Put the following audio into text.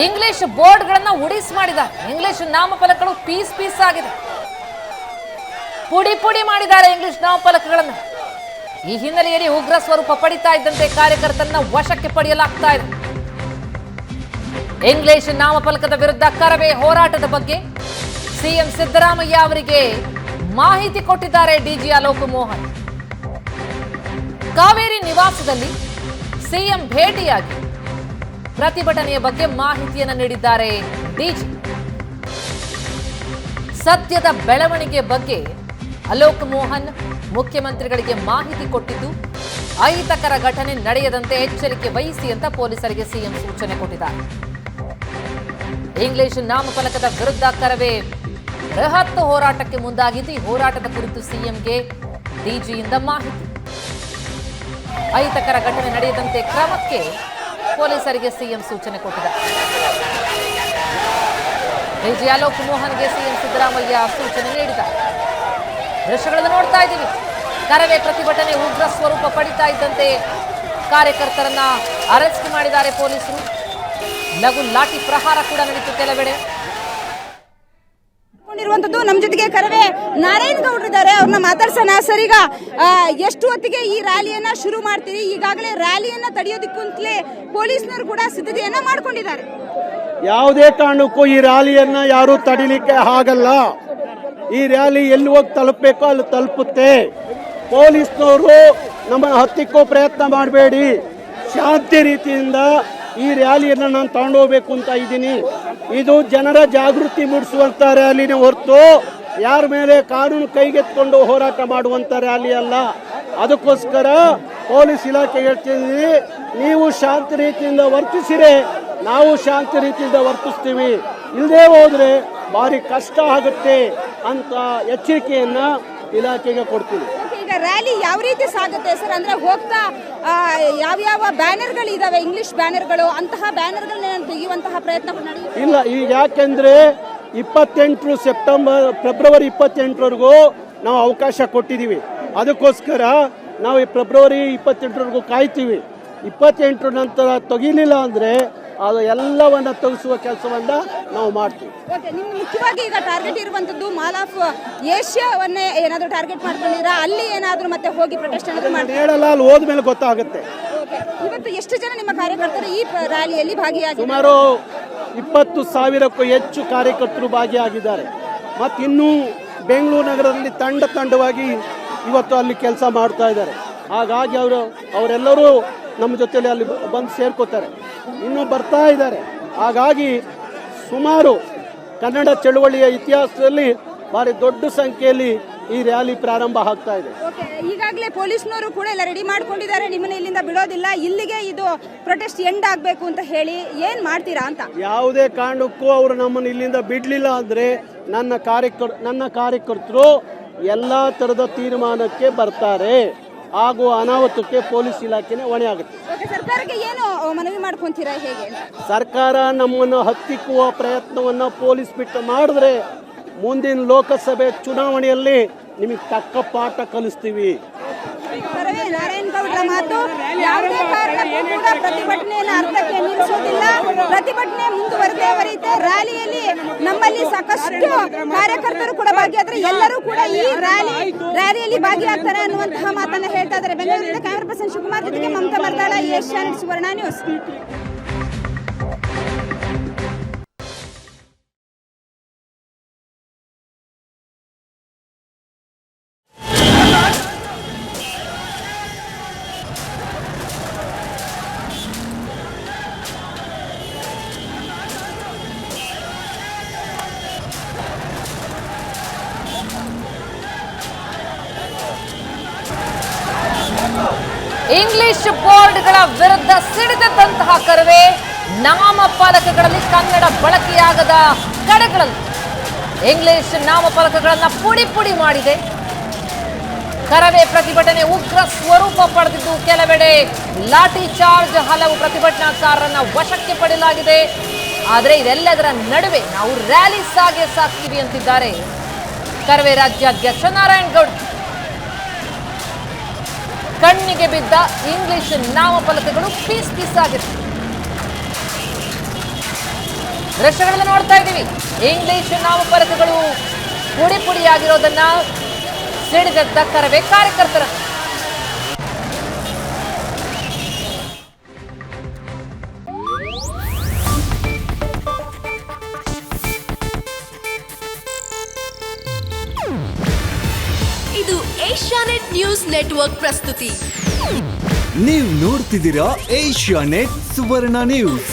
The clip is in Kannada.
ಇಂಗ್ಲಿಷ್ ಬೋರ್ಡ್ಗಳನ್ನ ಉಡಿಸ್ ಮಾಡಿದ್ದಾರೆ. ಇಂಗ್ಲಿಷ್ ನಾಮಫಲಕಗಳು ಪೀಸ್ ಪೀಸ್ ಆಗಿದೆ. ಪುಡಿ ಪುಡಿ ಮಾಡಿದ್ದಾರೆ ಇಂಗ್ಲಿಷ್ ನಾಮಫಲಕಗಳನ್ನು. ಈ ಹಿನ್ನೆಲೆಯಲ್ಲಿ ಉಗ್ರ ಸ್ವರೂಪ ಪಡಿತಾ ಇದ್ದಂತೆ ಕಾರ್ಯಕರ್ತರನ್ನ ವಶಕ್ಕೆ ಪಡೆಯಲಾಗ್ತಾ ಇದೆ. ಇಂಗ್ಲಿಷ್ ನಾಮಫಲಕದ ವಿರುದ್ಧ ಕರವೇ ಹೋರಾಟದ ಬಗ್ಗೆ ಸಿಎಂ ಸಿದ್ದರಾಮಯ್ಯ ಅವರಿಗೆ ಮಾಹಿತಿ ಕೊಟ್ಟಿದ್ದಾರೆ ಡಿಜಿ ಅಲೋಕ್ ಮೋಹನ್. ಕಾವೇರಿ ನಿವಾಸದಲ್ಲಿ ಸಿಎಂ ಭೇಟಿಯಾಗಿ ಪ್ರತಿಭಟನೆಯ ಬಗ್ಗೆ ಮಾಹಿತಿಯನ್ನು ನೀಡಿದ್ದಾರೆ ಡಿಜಿ. ಸದ್ಯದ ಬೆಳವಣಿಗೆ ಬಗ್ಗೆ ಅಲೋಕ್ ಮೋಹನ್ ಮುಖ್ಯಮಂತ್ರಿಗಳಿಗೆ ಮಾಹಿತಿ ಕೊಟ್ಟಿದ್ದು, ಅಹಿತಕರ ಘಟನೆ ನಡೆಯದಂತೆ ಎಚ್ಚರಿಕೆ ವಹಿಸಿ ಅಂತ ಪೊಲೀಸರಿಗೆ ಸಿಎಂ ಸೂಚನೆ ಕೊಟ್ಟಿದ್ದಾರೆ. ಇಂಗ್ಲಿಷ್ ನಾಮಫಲಕದ ವಿರುದ್ಧ ಕರವೇ ಬೃಹತ್ ಹೋರಾಟಕ್ಕೆ ಮುಂದಾಗಿದ್ದು, ಈ ಹೋರಾಟದ ಕುರಿತು ಸಿಎಂಗೆ ಡಿಜಿಯಿಂದ ಮಾಹಿತಿ. ಅಹಿತಕರ ಘಟನೆ ನಡೆಯದಂತೆ ಕ್ರಮಕ್ಕೆ ಪೊಲೀಸರಿಗೆ ಸಿಎಂ ಸೂಚನೆ ಕೊಟ್ಟಿದ್ದಾರೆ. ಡಿಜಿ ಅಲೋಕ್ ಮೋಹನ್ಗೆ ಸಿಎಂ ಸಿದ್ದರಾಮಯ್ಯ ಸೂಚನೆ ನೀಡಿದ್ದಾರೆ. ದೃಶ್ಯಗಳನ್ನು ನೋಡ್ತಾ ಇದ್ದೀವಿ. ಕರವೇ ಪ್ರತಿಭಟನೆ ಉಗ್ರ ಸ್ವರೂಪ ಪಡಿತಾ ಇದ್ದಂತೆ ಕಾರ್ಯಕರ್ತರನ್ನ ಅರೆಸ್ಟ್ ಮಾಡಿದ್ದಾರೆ ಪೊಲೀಸರು. ಲಘು ಲಾಠಿ ಪ್ರಹಾರ ಕೂಡ ನಡೆಯಿತು ಕೆಲವೆಡೆ. ನಮ್ಮ ಜೊತೆಗೆ ಕರವೇ ನಾರಾಯಣ್ ಗೌಡ್ರು ಇದ್ದಾರೆ, ಅವ್ರನ್ನ ಮಾತಾಡ್ಸೋಣ. ಸರ್, ಈಗ ಎಷ್ಟು ಹೊತ್ತಿಗೆ ಈ ರ್ಯಾಲಿಯನ್ನ ಶುರು ಮಾಡ್ತೀರಿ? ಈಗಾಗಲೇ ರ್ಯಾಲಿಯನ್ನ ತಡೆಯೋದಕ್ಕಂತಲೇ ಪೊಲೀಸ್ನವರು ಕೂಡ ಸಿದ್ಧತೆಯನ್ನ ಮಾಡ್ಕೊಂಡಿದ್ದಾರೆ. ಯಾವುದೇ ಕಾರಣಕ್ಕೂ ಈ ರ್ಯಾಲಿಯನ್ನ ಯಾರು ತಡಿಲಿಕ್ಕೆ ಆಗಲ್ಲ. ಈ ರ್ಯಾಲಿ ಎಲ್ಲಿ ಹೋಗಿ ತಲುಪಬೇಕೋ ಅಲ್ಲಿ ತಲುಪುತ್ತೆ. ಪೊಲೀಸ್ನವರು ನಮ್ಮನ್ನು ಹತ್ತಿಕ್ಕೋ ಪ್ರಯತ್ನ ಮಾಡಬೇಡಿ. ಶಾಂತಿ ರೀತಿಯಿಂದ ಈ ರ್ಯಾಲಿಯನ್ನು ನಾನು ತಗೊಂಡೋಗ್ಬೇಕು ಅಂತ ಇದ್ದೀನಿ. ಇದು ಜನರ ಜಾಗೃತಿ ಮೂಡಿಸುವಂತ ರ್ಯಾಲಿನೇ ಹೊರತು ಯಾರ ಮೇಲೆ ಕಾನೂನು ಕೈಗೆತ್ಕೊಂಡು ಹೋರಾಟ ಮಾಡುವಂತ ರ್ಯಾಲಿ ಅಲ್ಲ. ಅದಕ್ಕೋಸ್ಕರ ಪೊಲೀಸ್ ಇಲಾಖೆ ಹೇಳ್ತಿದ್ದೀವಿ, ನೀವು ಶಾಂತಿ ರೀತಿಯಿಂದ ವರ್ತಿಸಿರೆ ನಾವು ಶಾಂತಿ ರೀತಿಯಿಂದ ವರ್ತಿಸ್ತೀವಿ, ಇಲ್ಲದೆ ಹೋದ್ರೆ ಭಾರಿ ಕಷ್ಟ ಆಗುತ್ತೆ ಅಂತ ಎಚ್ಚರಿಕೆಯನ್ನ ಇಲಾಖೆಗೆ ಕೊಡ್ತೀವಿ. ಈಗ ರ್ಯಾಲಿ ಯಾವ ರೀತಿ ಸಾಗುತ್ತೆ ಸರ್? ಅಂದ್ರೆ ಹೋಗ್ತಾ ಯಾವ್ಯಾವ ಬ್ಯಾನರ್ಗಳು ಇದಾವೆ, ಇಂಗ್ಲಿಷ್ ಬ್ಯಾನರ್ಗಳು, ಅಂತಹ ಬ್ಯಾನರ್ಗಳನ್ನ ತೆಗೆಯುವಂತಹ ಪ್ರಯತ್ನ ಇಲ್ಲ. ಈಗ ಯಾಕೆಂದ್ರೆ 28 ಸೆಪ್ಟೆಂಬರ್ ಫೆಬ್ರವರಿ 28ರವರೆಗೂ ನಾವು ಅವಕಾಶ ಕೊಟ್ಟಿದ್ದೀವಿ. ಅದಕ್ಕೋಸ್ಕರ ನಾವು ಈ ಫೆಬ್ರವರಿ 28ರವರೆಗೂ ಕಾಯ್ತೀವಿ. 28 ನಂತರ ತೆಗಿಲಿಲ್ಲ ಅಂದ್ರೆ ಅದು ಎಲ್ಲವನ್ನ ತೆಗೆಸುವ ಕೆಲಸವನ್ನ ನಾವು ಮಾಡ್ತೀವಿ. ಮುಖ್ಯವಾಗಿ ಈಗ ಟಾರ್ಗೆಟ್ ಇರುವಂತದ್ದು ಮಾಲ್ ಆಫ್ ಏಷ್ಯಾವನ್ನೇ ಏನಾದರೂ ಟಾರ್ಗೆಟ್ ಮಾಡ್ಕೊಂಡಿರಾ? ಅಲ್ಲಿ ಏನಾದರೂ ಮತ್ತೆ ಹೋಗಿ ಪ್ರೊಟೆಸ್ಟ್ ಹೇಳಲ್ಲ, ಅಲ್ಲಿ ಹೋದ್ಮೇಲೆ ಗೊತ್ತಾಗುತ್ತೆ. ಇವತ್ತು ಎಷ್ಟು ಜನ ನಿಮ್ಮ ಕಾರ್ಯಕರ್ತರು ಈ ರ್ಯಾಲಿಯಲ್ಲಿ ಭಾಗಿಯಾಗಿದ್ದಾರೆ? ಸುಮಾರು 20,000ಕ್ಕೂ ಹೆಚ್ಚು ಕಾರ್ಯಕರ್ತರು ಭಾಗಿಯಾಗಿದ್ದಾರೆ. ಮತ್ತು ಇನ್ನೂ ಬೆಂಗಳೂರು ನಗರದಲ್ಲಿ ತಂಡವಾಗಿ ಇವತ್ತು ಅಲ್ಲಿ ಕೆಲಸ ಮಾಡ್ತಾ ಇದ್ದಾರೆ. ಹಾಗಾಗಿ ಅವರೆಲ್ಲರೂ ನಮ್ಮ ಜೊತೆಲಿ ಅಲ್ಲಿ ಬಂದು ಸೇರ್ಕೋತಾರೆ, ಇನ್ನೂ ಬರ್ತಾ ಇದ್ದಾರೆ. ಹಾಗಾಗಿ ಸುಮಾರು ಕನ್ನಡ ಚಳವಳಿಯ ಇತಿಹಾಸದಲ್ಲಿ ಭಾರಿ ದೊಡ್ಡ ಸಂಖ್ಯೆಯಲ್ಲಿ ಈ ರ್ಯಾಲಿ ಪ್ರಾರಂಭ ಆಗ್ತಾ ಇದೆ. ಈಗಾಗಲೇ ಪೊಲೀಸ್ನವರು ಕೂಡ ಎಲ್ಲ ರೆಡಿ ಮಾಡ್ಕೊಂಡಿದ್ದಾರೆ, ನಿಮ್ಮನ್ನ ಇಲ್ಲಿಂದ ಬಿಡೋದಿಲ್ಲ, ಇಲ್ಲಿಗೆ ಇದು ಪ್ರೊಟೆಸ್ಟ್ ಎಂಡ್ ಆಗಬೇಕು ಅಂತ ಹೇಳಿ. ಏನ್ ಮಾಡ್ತೀರಾ ಅಂತ? ಯಾವುದೇ ಕಾರಣಕ್ಕೂ ಅವರು ನಮ್ಮನ್ನು ಇಲ್ಲಿಂದ ಬಿಡ್ಲಿಲ್ಲ ಅಂದ್ರೆ ನನ್ನ ಕಾರ್ಯಕರ್ತರು ಎಲ್ಲಾ ತರದ ತೀರ್ಮಾನಕ್ಕೆ ಬರ್ತಾರೆ. ಹಾಗೂ ಅನಾಹುತಕ್ಕೆ ಪೊಲೀಸ್ ಇಲಾಖೆನೇ ಹೊಣೆ ಆಗುತ್ತೆ. ಸರ್ಕಾರಕ್ಕೆ ಏನು ಮನವಿ ಮಾಡ್ಕೊಂತೀರಾ? ಹೇಗೆ ಸರ್ಕಾರ ನಮ್ಮನ್ನು ಹತ್ತಿಕ್ಕುವ ಪ್ರಯತ್ನವನ್ನು ಪೊಲೀಸ್ ಬಿಟ್ಟು ಮಾಡಿದ್ರೆ ಮುಂದಿನ ಲೋಕಸಭೆ ಚುನಾವಣೆಯಲ್ಲಿ ನಿಮಗೆ ತಕ್ಕ ಪಾಠ ಕಲಿಸ್ತೀವಿ. ನಾರಾಯಣ್ ಗೌಡ್ರ ಮಾತು, ಯಾವುದೇ ಕಾರಣಕ್ಕೂ ಕೂಡ ಪ್ರತಿಭಟನೆಯನ್ನು ಅರ್ಥಕ್ಕೆ ನಿಲ್ಲಿಸೋದಿಲ್ಲ, ಪ್ರತಿಭಟನೆ ಮುಂದುವರೆಯುತ್ತೆ. ರ್ಯಾಲಿಯಲ್ಲಿ ನಮ್ಮಲ್ಲಿ ಸಾಕಷ್ಟು ಕಾರ್ಯಕರ್ತರು ಕೂಡ ಭಾಗಿಯಾದ್ರೆ ಎಲ್ಲರೂ ಕೂಡ ಈ ರ್ಯಾಲಿಯಲ್ಲಿ ಭಾಗಿಯಾಗ್ತಾರೆ ಅನ್ನುವಂತಹ ಮಾತನ್ನ ಹೇಳ್ತಾ ಇದ್ದಾರೆ. ಬೆಂಗಳೂರಿನಿಂದ ಕ್ಯಾಮರಾ ಪರ್ಸನ್ ಶಿವಕುಮಾರ್ ಜೊತೆಗೆ ಮಮತಾ ಮರ್ದಾಳ, ಏಷ್ಯಾನೆಟ್ ಸುವರ್ಣ ನ್ಯೂಸ್. ಇಂಗ್ಲಿಷ್ ಬೋರ್ಡ್ಗಳ ವಿರುದ್ಧ ಸಿಡಿದಂತಹ ಕರವೇ ನಾಮಫಲಕಗಳಲ್ಲಿ ಕನ್ನಡ ಬಳಕೆಯಾಗದ ಕಡೆಗಳಲ್ಲಿ ಇಂಗ್ಲಿಷ್ ನಾಮಫಲಕಗಳನ್ನು ಪುಡಿ ಪುಡಿ ಮಾಡಿದೆ. ಕರವೇ ಪ್ರತಿಭಟನೆ ಉಗ್ರ ಸ್ವರೂಪ ಪಡೆದಿದ್ದು ಕೆಲವೆಡೆ ಲಾಠಿ ಚಾರ್ಜ್, ಹಲವು ಪ್ರತಿಭಟನಾಕಾರರನ್ನ ವಶಕ್ಕೆ ಪಡೆಯಲಾಗಿದೆ. ಆದರೆ ಇದೆಲ್ಲದರ ನಡುವೆ ನಾವು ರ್ಯಾಲಿ ಸಾಗ್ತೀವಿ ಅಂತಿದ್ದಾರೆ ಕರವೇ ರಾಜ್ಯಾಧ್ಯಕ್ಷ ನಾರಾಯಣ್ ಗೌಡ್. ಕಣ್ಣಿಗೆ ಬಿದ್ದ ಇಂಗ್ಲಿಷ್ ನಾಮಫಲಕಗಳು ಪೀಸ್ ಪೀಸ್ ಆಗಿದೆ. ದೃಶ್ಯಗಳನ್ನು ನೋಡ್ತಾ ಇದ್ದೀವಿ. ಇಂಗ್ಲಿಷ್ ನಾಮಫಲಕಗಳು ಪುಡಿ ಪುಡಿಯಾಗಿರೋದನ್ನ ಸಿಡಿದೆದ್ದ ಕರವೇ ಕಾರ್ಯಕರ್ತರ. ಇದು ಏಷ್ಯಾನೆಟ್ ನ್ಯೂಸ್ ನೆಟ್ವರ್ಕ್ ಪ್ರಸ್ತುತಿ. ನೀವು ನೋಡ್ತಿದ್ದೀರಾ ಏಷ್ಯಾನೆಟ್ ಸುವರ್ಣ ನ್ಯೂಸ್.